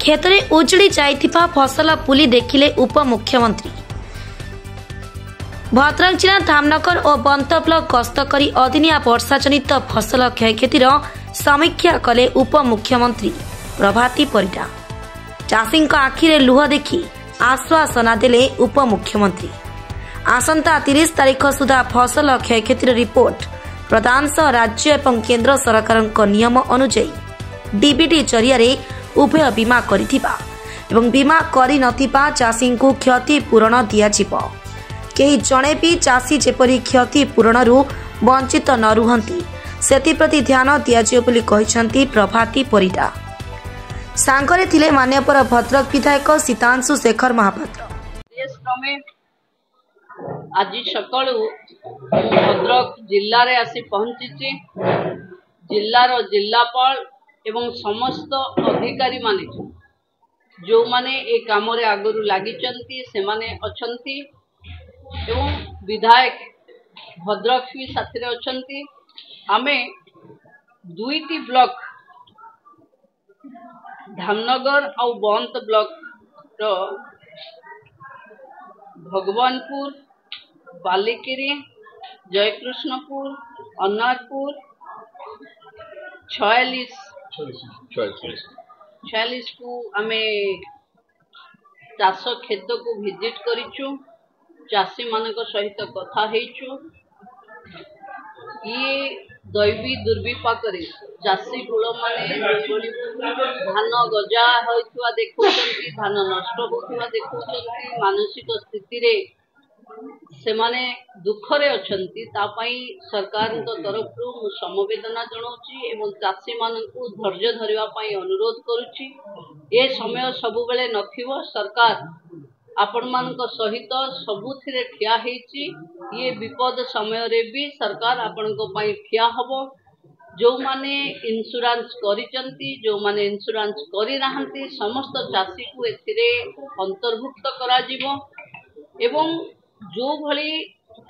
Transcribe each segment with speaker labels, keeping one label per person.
Speaker 1: क्षेत्र उजड़ी जाइथिबा फसल बुली देखिले उपमुख्यमंत्री। भद्रक जिला धामनगर और बंत ब्लॉक गस्त करी अदिनिया वर्षा जनित फसल क्षयक्षतिर समीक्षा कले उपमुख्यमंत्री प्रभाती परिडा। चाषी आखिरे लुह देखि आश्वासना देले उपमुख्यमंत्री। आसंता 30 तारीख सुधा फसल क्षयक्षतिर रिपोर्ट प्रदान सह राज्य एवं केंद्र सरकार नियम अनुଯାयी डीबीटी जरिया उभय बीमा करिथिबा एवं बीमा करि नथिबा चाषी को क्षति पूरण दियाजिबो। केही जणे भी चाषी जेपरी क्षति पूरणरू वंचित न रुहंती सेतिप्रति ध्यान दियाजियो बोली कहिसंती प्रभाती परिडा। सांगरे थिले मान्यपर भद्रक विधायक सीतांशु शेखर महापात्र।
Speaker 2: आज सकाळू भद्रक जिल्लार आसी पहुंची। जिल्लार जिल्लापाल एवं समस्त अधिकारी माने जो माने ए काम रे आगरु लागिचंती से माने अछंती एवं विधायक भद्रक भी साथी रे अछंती। आमे दुईटी ब्लॉक धामनगर और बंत ब्लॉक रो भगवानपुर, बालिकिरी, जयकृष्णपुर, अन्नारपुर 46 को आमे चाष खेत को विजिट करिचु। चाषी मानक सहित कथा हेचु। ये दैवी दुर्विपाक चाषी कूल माने धान गजा होइथुआ देखौछंती, धान नष्ट होइथुआ देखौछंती, मानसिक स्थिति रे से माने दुख रे अछंती। तापाई सरकार तरफ समवेदना जनाउची एवं चाषी मानकु धैर्य धरिबा पाई अनुरोध करूची। ए समय सबु बेले नथिबो, सरकार आपण मानक सहित सबुथिरे ठिया हेची। ये विपद समय रे भी सरकार आपनको पाई ठिया हबो। जो माने इंश्योरेंस करिचंती, जो माने इंश्योरेंस करि नाहंती समस्त चाषी को एथिरे अंतर्भुक्त करा जिवो। एवं जो भली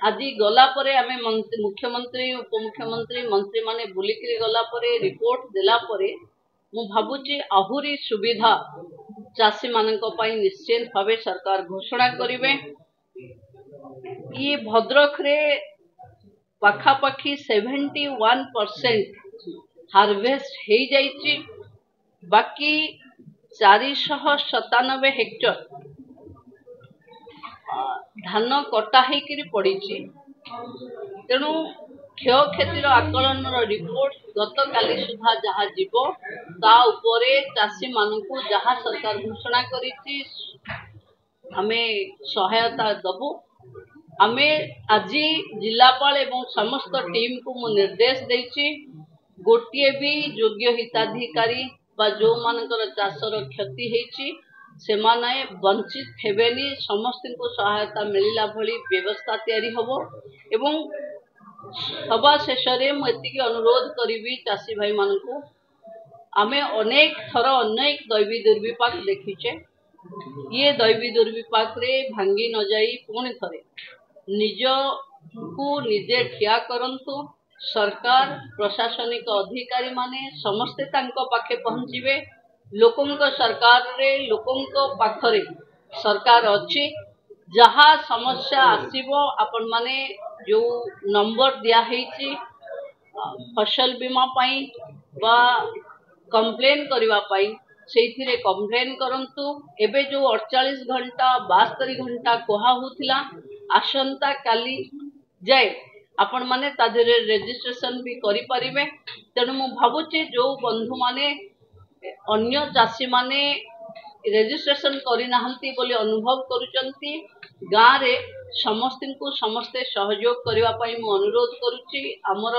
Speaker 2: आज गला परे आमे मुख्यमंत्री उपमुख्यमंत्री मंत्री माने बुलिकरी गला परे रिपोर्ट देला परे मु भाबुची आहुरी सुविधा चाषी मानक पाई निश्चित भावे सरकार घोषणा करिवे। ये भद्रक रे पाखापाखी 71% हार्वेस्ट हो जाइछि। बाकी 497 हेक्टर धान कटा होकर पड़ी। तेणु क्षयक्षतिर आकलन रिपोर्ट गत काली सुधा जहाँ जीव ता उपरे चाषी मानकु जहाँ सरकार घोषणा करिछि आमे सहायता दबु। आमे आज जिलापाल एवं समस्त टीम को मु निर्देश देछि गोटे भी योग्य हिताधिकारी बा जो मानकर चाषर क्षति हेछि से माने वंचित हेबेनी। समस्त को सहायता मिलला भली व्यवस्था तैयारी हबो। एवं सभा शेष रे मु एतिकी अनुरोध करिवि चाषी भाई मानकु आमे अनेक थर अनेक दैवी दुर्विपाक देखिचे। ये दैवी दुर्विपाक रे भांगी न जाई पुणी थरे निज को निजे ठिया करंतु। सरकार प्रशासनिक अधिकारी माने समस्ते तांको पाखे पहुंचीबे। लोकंक सरकार रे लोकंक पाखरे सरकार अछि। जहाँ समस्या आसीबो आपण माने जो नंबर दिया हेछि फसल बीमा पाई बा कंप्लेन करबा पाई सेथिरे कंप्लेन करंतु। एबे जो 48 घंटा 72 घंटा कोहा होथिला आसंता काली जाय आपण माने तादेरे रजिस्ट्रेशन भी करि परिबे। तेणु मु भाबुची जो बंधु माने अन्य चाषी माने रजिस्ट्रेशन करि नाहंती बोली अनुभव करूचंती गाँ रे समस्ते को समस्ते सहयोग करबा पाई मु अनुरोध करूची। हमर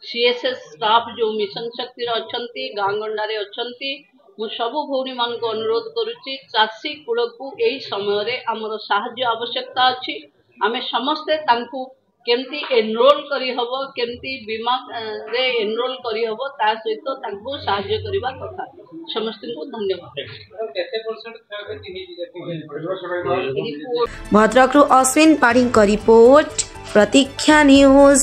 Speaker 2: सीएसएस स्टाफ जो मिशन शक्ति रे अछंती गाँ गंडारे अछंती मु सबु भौणी मान को अनुरोध करूची चाषी कूल को एई समय रे हमर सहायता आवश्यकता अछि। आमे समस्ते तांकु केमती एनरोल करी हबो केमती बीमा रे एनरोल करी हबो ता सहित तांकु सहायता करबा कथा। समस्त को धन्यवाद।
Speaker 1: भद्रक अश्विन पाढ़ी रिपोर्ट प्रतीक्षा न्यूज।